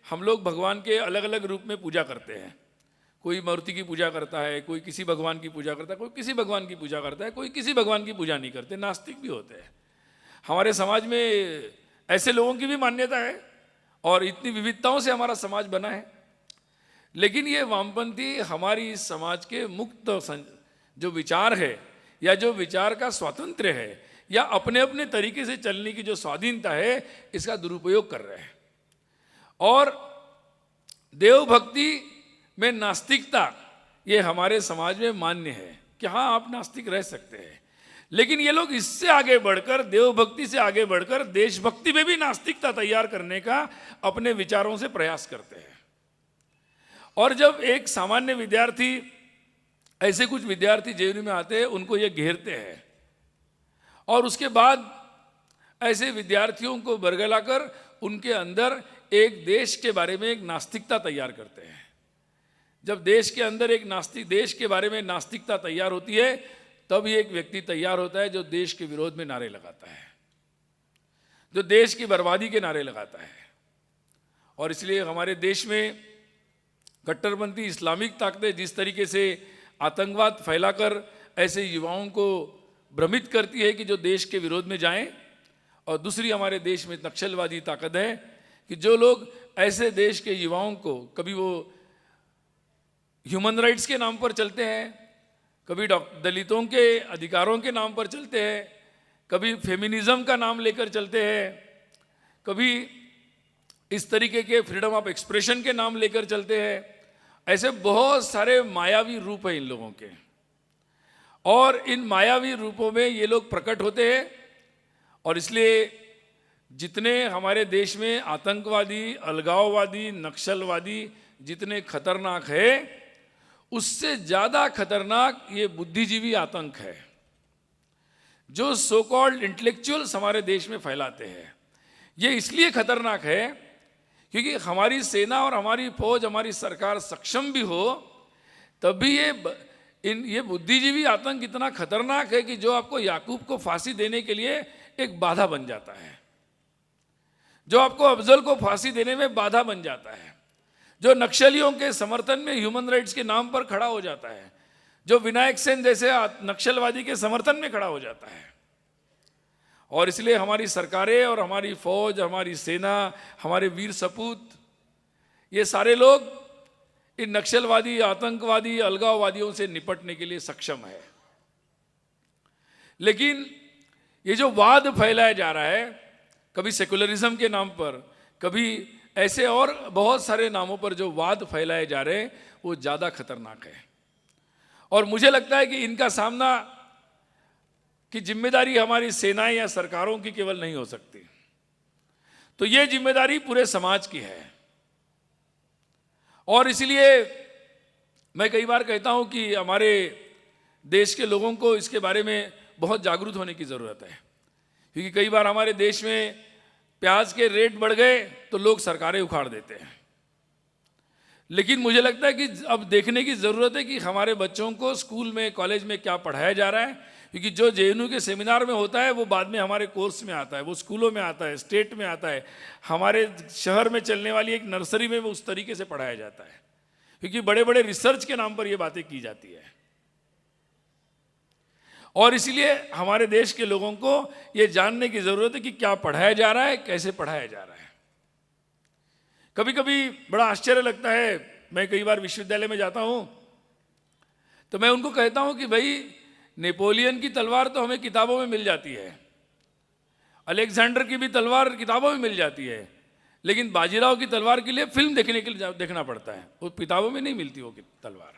हम लोग भगवान के अलग अलग रूप में पूजा करते हैं। कोई मूर्ति की पूजा करता है, कोई किसी भगवान की पूजा करता है, कोई किसी भगवान की पूजा करता है, कोई किसी भगवान की पूजा नहीं करते, नास्तिक भी होते हैं। हमारे समाज में ऐसे लोगों की भी मान्यता है और इतनी विविधताओं से हमारा समाज बना है। लेकिन ये वामपंथी हमारी समाज के मुक्त जो विचार है या जो विचार का स्वातंत्र्य है या अपने अपने तरीके से चलने की जो स्वाधीनता है, इसका दुरुपयोग कर रहे हैं। और देव भक्ति में नास्तिकता ये हमारे समाज में मान्य है कि हाँ, आप नास्तिक रह सकते हैं। लेकिन ये लोग इससे आगे बढ़कर, देव भक्ति से आगे बढ़कर देशभक्ति में भी नास्तिकता तैयार करने का अपने विचारों से प्रयास करते हैं। और जब एक सामान्य विद्यार्थी, ऐसे कुछ विद्यार्थी जेएनयू में आते हैं, उनको ये घेरते हैं और उसके बाद ऐसे विद्यार्थियों को बरगलाकर उनके अंदर एक देश के बारे में एक नास्तिकता तैयार करते हैं। जब देश के अंदर एक देश के बारे में नास्तिकता तैयार होती है, तब ये एक व्यक्ति तैयार होता है जो देश के विरोध में नारे लगाता है, जो देश की बर्बादी के नारे लगाता है। और इसलिए हमारे देश में कट्टरपंथी इस्लामिक ताकतें जिस तरीके से आतंकवाद फैलाकर ऐसे युवाओं को भ्रमित करती है कि जो देश के विरोध में जाएं, और दूसरी हमारे देश में नक्सलवादी ताकत है कि जो लोग ऐसे देश के युवाओं को, कभी वो ह्यूमन राइट्स के नाम पर चलते हैं, कभी दलितों के अधिकारों के नाम पर चलते हैं, कभी फेमिनिज्म का नाम लेकर चलते हैं, कभी इस तरीके के फ्रीडम ऑफ एक्सप्रेशन के नाम लेकर चलते हैं। ऐसे बहुत सारे मायावी रूप हैं इन लोगों के, और इन मायावी रूपों में ये लोग प्रकट होते हैं। और इसलिए जितने हमारे देश में आतंकवादी, अलगाववादी, नक्सलवादी जितने खतरनाक है, उससे ज़्यादा खतरनाक ये बुद्धिजीवी आतंक है जो सो कॉल्ड इंटेलेक्चुअल्स हमारे देश में फैलाते हैं। ये इसलिए खतरनाक है क्योंकि हमारी सेना और हमारी फौज, हमारी सरकार सक्षम भी हो, तब भी ये बुद्धिजीवी आतंक इतना खतरनाक है कि जो आपको याकूब को फांसी देने के लिए एक बाधा बन जाता है, जो आपको अफजल को फांसी देने में बाधा बन जाता है, जो नक्सलियों के समर्थन में ह्यूमन राइट्स के नाम पर खड़ा हो जाता है, जो विनायक सेन जैसे नक्सलवादी के समर्थन में खड़ा हो जाता है। और इसलिए हमारी सरकारें और हमारी फौज, हमारी सेना, हमारे वीर सपूत, ये सारे लोग इन नक्सलवादी, आतंकवादी, अलगाववादियों से निपटने के लिए सक्षम है। लेकिन ये जो वाद फैलाया जा रहा है, कभी सेकुलरिज्म के नाम पर, कभी ऐसे और बहुत सारे नामों पर जो वाद फैलाए जा रहे हैं, वो ज़्यादा खतरनाक है। और मुझे लगता है कि इनका सामना की जिम्मेदारी हमारी सेनाएं या सरकारों की केवल नहीं हो सकती, तो ये जिम्मेदारी पूरे समाज की है। और इसलिए मैं कई बार कहता हूं कि हमारे देश के लोगों को इसके बारे में बहुत जागरूक होने की ज़रूरत है, क्योंकि कई बार हमारे देश में प्याज के रेट बढ़ गए तो लोग सरकारें उखाड़ देते हैं। लेकिन मुझे लगता है कि अब देखने की ज़रूरत है कि हमारे बच्चों को स्कूल में, कॉलेज में क्या पढ़ाया जा रहा है, क्योंकि जो जेएनयू के सेमिनार में होता है वो बाद में हमारे कोर्स में आता है, वो स्कूलों में आता है, स्टेट में आता है, हमारे शहर में चलने वाली एक नर्सरी में वो उस तरीके से पढ़ाया जाता है, क्योंकि बड़े बड़े रिसर्च के नाम पर ये बातें की जाती है। और इसलिए हमारे देश के लोगों को ये जानने की ज़रूरत है कि क्या पढ़ाया जा रहा है, कैसे पढ़ाया जा रहा है। कभी कभी बड़ा आश्चर्य लगता है, मैं कई बार विश्वविद्यालय में जाता हूँ तो मैं उनको कहता हूँ कि भाई, नेपोलियन की तलवार तो हमें किताबों में मिल जाती है, अलेक्जेंडर की भी तलवार किताबों में मिल जाती है, लेकिन बाजीराव की तलवार के लिए फिल्म देखने के लिए देखना पड़ता है, वो किताबों में नहीं मिलती वो तलवार।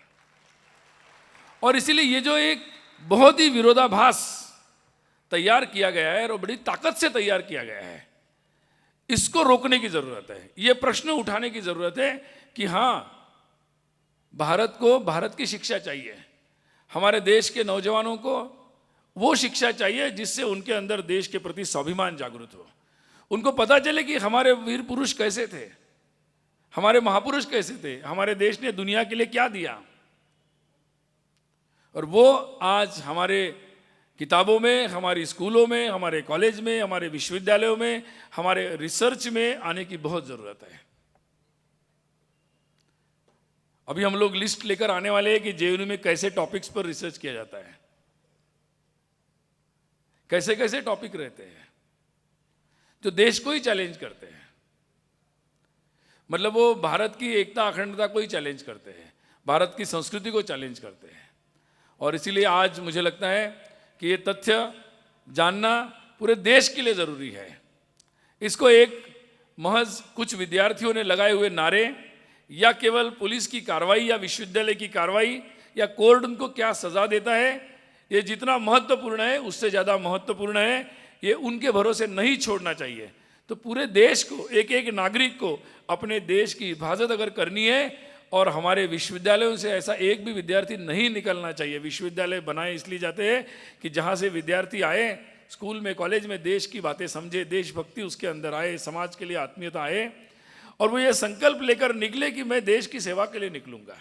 और इसीलिए ये जो एक बहुत ही विरोधाभास तैयार किया गया है और बड़ी ताकत से तैयार किया गया है, इसको रोकने की ज़रूरत है। ये प्रश्न उठाने की ज़रूरत है कि हाँ, भारत को भारत की शिक्षा चाहिए, हमारे देश के नौजवानों को वो शिक्षा चाहिए जिससे उनके अंदर देश के प्रति स्वाभिमान जागृत हो, उनको पता चले कि हमारे वीर पुरुष कैसे थे, हमारे महापुरुष कैसे थे, हमारे देश ने दुनिया के लिए क्या दिया। और वो आज हमारे किताबों में, हमारी स्कूलों में, हमारे कॉलेज में, हमारे विश्वविद्यालयों में, हमारे रिसर्च में आने की बहुत ज़रूरत है। अभी हम लोग लिस्ट लेकर आने वाले हैं कि जेएनयू में कैसे टॉपिक्स पर रिसर्च किया जाता है, कैसे कैसे टॉपिक रहते हैं जो देश को ही चैलेंज करते हैं। मतलब वो भारत की एकता अखंडता को ही चैलेंज करते हैं, भारत की संस्कृति को चैलेंज करते हैं। और इसीलिए आज मुझे लगता है कि ये तथ्य जानना पूरे देश के लिए ज़रूरी है। इसको एक महज कुछ विद्यार्थियों ने लगाए हुए नारे या केवल पुलिस की कार्रवाई या विश्वविद्यालय की कार्रवाई या कोर्ट उनको क्या सज़ा देता है, ये जितना महत्वपूर्ण है उससे ज़्यादा महत्वपूर्ण है ये उनके भरोसे नहीं छोड़ना चाहिए। तो पूरे देश को, एक एक नागरिक को अपने देश की हिफाजत अगर करनी है, और हमारे विश्वविद्यालयों से ऐसा एक भी विद्यार्थी नहीं निकलना चाहिए। विश्वविद्यालय बनाए इसलिए जाते हैं कि जहाँ से विद्यार्थी आए, स्कूल में, कॉलेज में देश की बातें समझे, देशभक्ति उसके अंदर आए, समाज के लिए आत्मीयता आए, और वो ये संकल्प लेकर निकले कि मैं देश की सेवा के लिए निकलूंगा।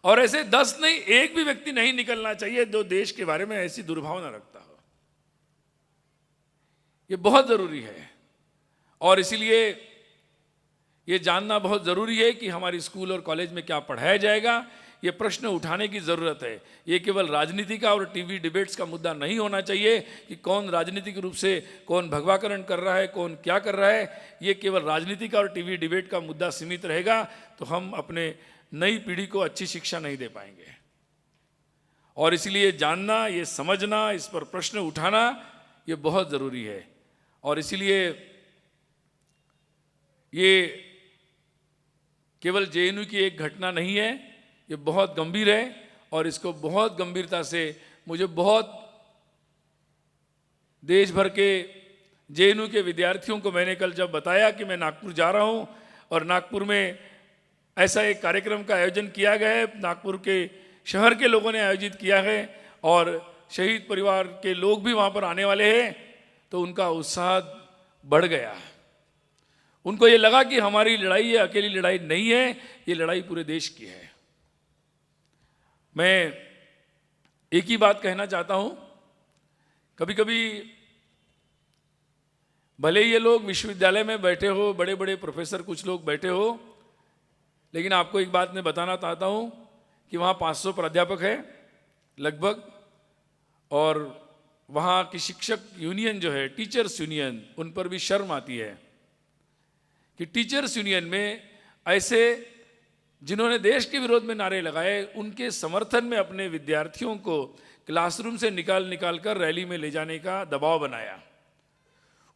और ऐसे 10 नहीं, एक भी व्यक्ति नहीं निकलना चाहिए जो देश के बारे में ऐसी दुर्भावना रखता हो। ये बहुत जरूरी है। और इसीलिए ये जानना बहुत ज़रूरी है कि हमारी स्कूल और कॉलेज में क्या पढ़ाया जाएगा, ये प्रश्न उठाने की ज़रूरत है। ये केवल राजनीति का और टीवी डिबेट्स का मुद्दा नहीं होना चाहिए कि कौन राजनीतिक रूप से कौन भगवाकरण कर रहा है, कौन क्या कर रहा है। ये केवल राजनीति का और टीवी डिबेट का मुद्दा सीमित रहेगा तो हम अपने नई पीढ़ी को अच्छी शिक्षा नहीं दे पाएंगे। और इसलिए जानना, ये समझना, इस पर प्रश्न उठाना ये बहुत ज़रूरी है। और इसलिए ये केवल जेएनयू की एक घटना नहीं है, ये बहुत गंभीर है। और इसको बहुत गंभीरता से मुझे बहुत देश भर के जेएनयू के विद्यार्थियों को मैंने कल जब बताया कि मैं नागपुर जा रहा हूँ और नागपुर में ऐसा एक कार्यक्रम का आयोजन किया गया है, नागपुर के शहर के लोगों ने आयोजित किया है और शहीद परिवार के लोग भी वहाँ पर आने वाले हैं, तो उनका उत्साह बढ़ गया। उनको ये लगा कि हमारी लड़ाई ये अकेली लड़ाई नहीं है, ये लड़ाई पूरे देश की है। मैं एक ही बात कहना चाहता हूँ, कभी कभी भले ये लोग विश्वविद्यालय में बैठे हो, बड़े बड़े प्रोफेसर कुछ लोग बैठे हो, लेकिन आपको एक बात मैं बताना चाहता हूँ कि वहाँ 500 प्राध्यापक है लगभग, और वहाँ की शिक्षक यूनियन जो है, टीचर्स यूनियन, उन पर भी शर्म आती है कि टीचर्स यूनियन में ऐसे जिन्होंने देश के विरोध में नारे लगाए, उनके समर्थन में अपने विद्यार्थियों को क्लासरूम से निकाल कर रैली में ले जाने का दबाव बनाया,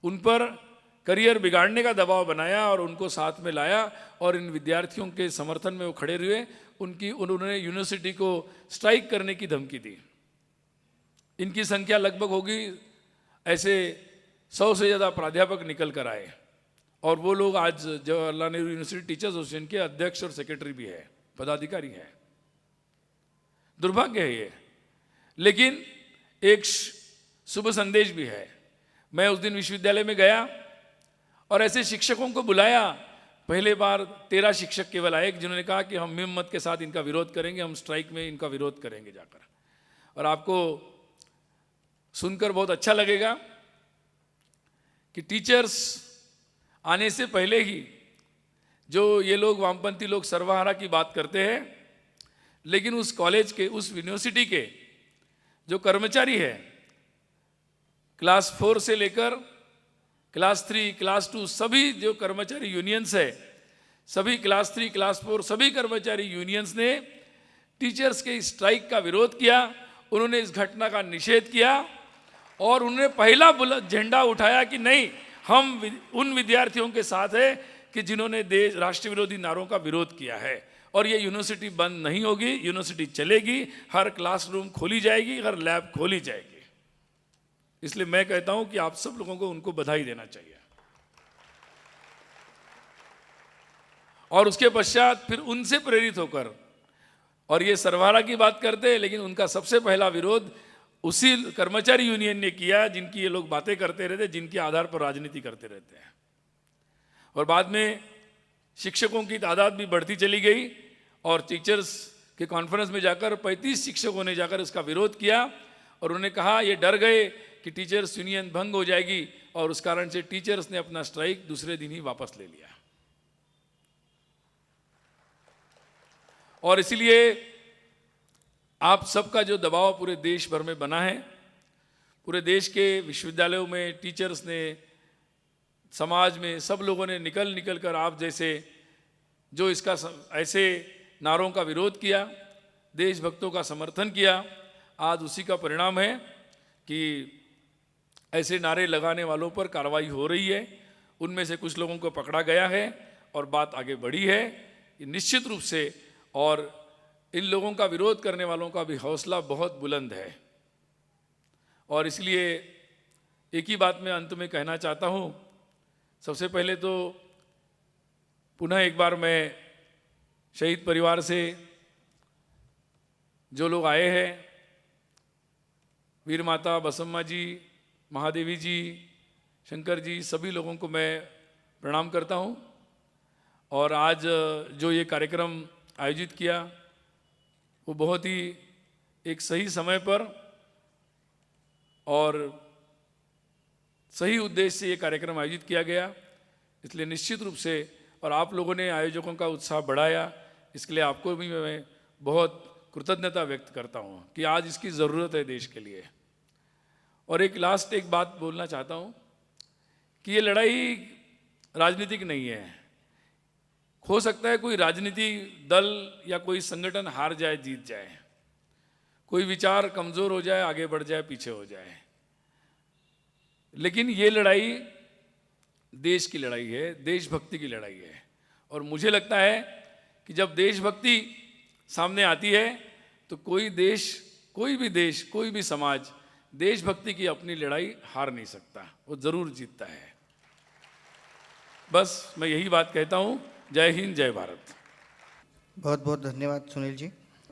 उन पर करियर बिगाड़ने का दबाव बनाया और उनको साथ में लाया और इन विद्यार्थियों के समर्थन में वो खड़े हुए। उन्होंने यूनिवर्सिटी को स्ट्राइक करने की धमकी दी। इनकी संख्या लगभग होगी ऐसे 100 से ज़्यादा प्राध्यापक निकल कर आए, और वो लोग आज Jawaharlal Nehru university teachers association के अध्यक्ष और सेक्रेटरी भी है, पदाधिकारी है। दुर्भाग्य है ये, लेकिन एक शुभ संदेश भी है। मैं उस दिन विश्वविद्यालय में गया और ऐसे शिक्षकों को बुलाया। पहले बार 13 शिक्षक केवल आए जिन्होंने कहा कि हम हिम्मत के साथ इनका विरोध करेंगे, हम स्ट्राइक में इनका विरोध करेंगे जाकर। और आपको सुनकर बहुत अच्छा लगेगा कि टीचर्स आने से पहले ही जो ये लोग वामपंथी लोग सर्वहारा की बात करते हैं, लेकिन उस कॉलेज के, उस यूनिवर्सिटी के जो कर्मचारी है, क्लास 4 से लेकर क्लास 3, क्लास 2, सभी जो कर्मचारी यूनियंस है, सभी क्लास 3, क्लास 4, सभी कर्मचारी यूनियंस ने टीचर्स के स्ट्राइक का विरोध किया। उन्होंने इस घटना का निषेध किया और उन्होंने पहला झंडा उठाया कि नहीं, हम उन विद्यार्थियों के साथ है कि जिन्होंने देश राष्ट्र विरोधी नारों का विरोध किया है। और ये यूनिवर्सिटी बंद नहीं होगी, यूनिवर्सिटी चलेगी, हर क्लासरूम खोली जाएगी, हर लैब खोली जाएगी। इसलिए मैं कहता हूं कि आप सब लोगों को उनको बधाई देना चाहिए। और उसके पश्चात फिर उनसे प्रेरित होकर, और ये सर्वहारा की बात करते हैं, लेकिन उनका सबसे पहला विरोध उसी कर्मचारी यूनियन ने किया जिनकी ये लोग बातें करते रहते, जिनके आधार पर राजनीति करते रहते हैं। और बाद में शिक्षकों की तादाद भी बढ़ती चली गई और टीचर्स के कॉन्फ्रेंस में जाकर 35 शिक्षकों ने जाकर इसका विरोध किया और उन्होंने कहा, ये डर गए कि टीचर्स यूनियन भंग हो जाएगी और उस कारण से टीचर्स ने अपना स्ट्राइक दूसरे दिन ही वापस ले लिया। और इसलिए आप सबका जो दबाव पूरे देश भर में बना है, पूरे देश के विश्वविद्यालयों में टीचर्स ने, समाज में सब लोगों ने निकल कर आप जैसे जो इसका ऐसे नारों का विरोध किया, देशभक्तों का समर्थन किया, आज उसी का परिणाम है कि ऐसे नारे लगाने वालों पर कार्रवाई हो रही है। उनमें से कुछ लोगों को पकड़ा गया है और बात आगे बढ़ी है निश्चित रूप से। और इन लोगों का विरोध करने वालों का भी हौसला बहुत बुलंद है। और इसलिए एक ही बात मैं अंत में कहना चाहता हूँ। सबसे पहले तो पुनः एक बार मैं शहीद परिवार से जो लोग आए हैं, वीर माता बसम्मा जी, महादेवी जी, शंकर जी, सभी लोगों को मैं प्रणाम करता हूँ। और आज जो ये कार्यक्रम आयोजित किया वो बहुत ही एक सही समय पर और सही उद्देश्य से ये कार्यक्रम आयोजित किया गया, इसलिए निश्चित रूप से, और आप लोगों ने आयोजकों का उत्साह बढ़ाया, इसके लिए आपको भी मैं बहुत कृतज्ञता व्यक्त करता हूँ कि आज इसकी ज़रूरत है देश के लिए। और एक बात बोलना चाहता हूँ कि ये लड़ाई राजनीतिक नहीं है। हो सकता है कोई राजनीति दल या कोई संगठन हार जाए, जीत जाए, कोई विचार कमज़ोर हो जाए, आगे बढ़ जाए, पीछे हो जाए, लेकिन ये लड़ाई देश की लड़ाई है, देशभक्ति की लड़ाई है। और मुझे लगता है कि जब देशभक्ति सामने आती है तो कोई देश, कोई भी देश, कोई भी समाज देशभक्ति की अपनी लड़ाई हार नहीं सकता, वो ज़रूर जीतता है। बस मैं यही बात कहता हूँ। जय हिंद, जय भारत। बहुत बहुत धन्यवाद सुनील जी।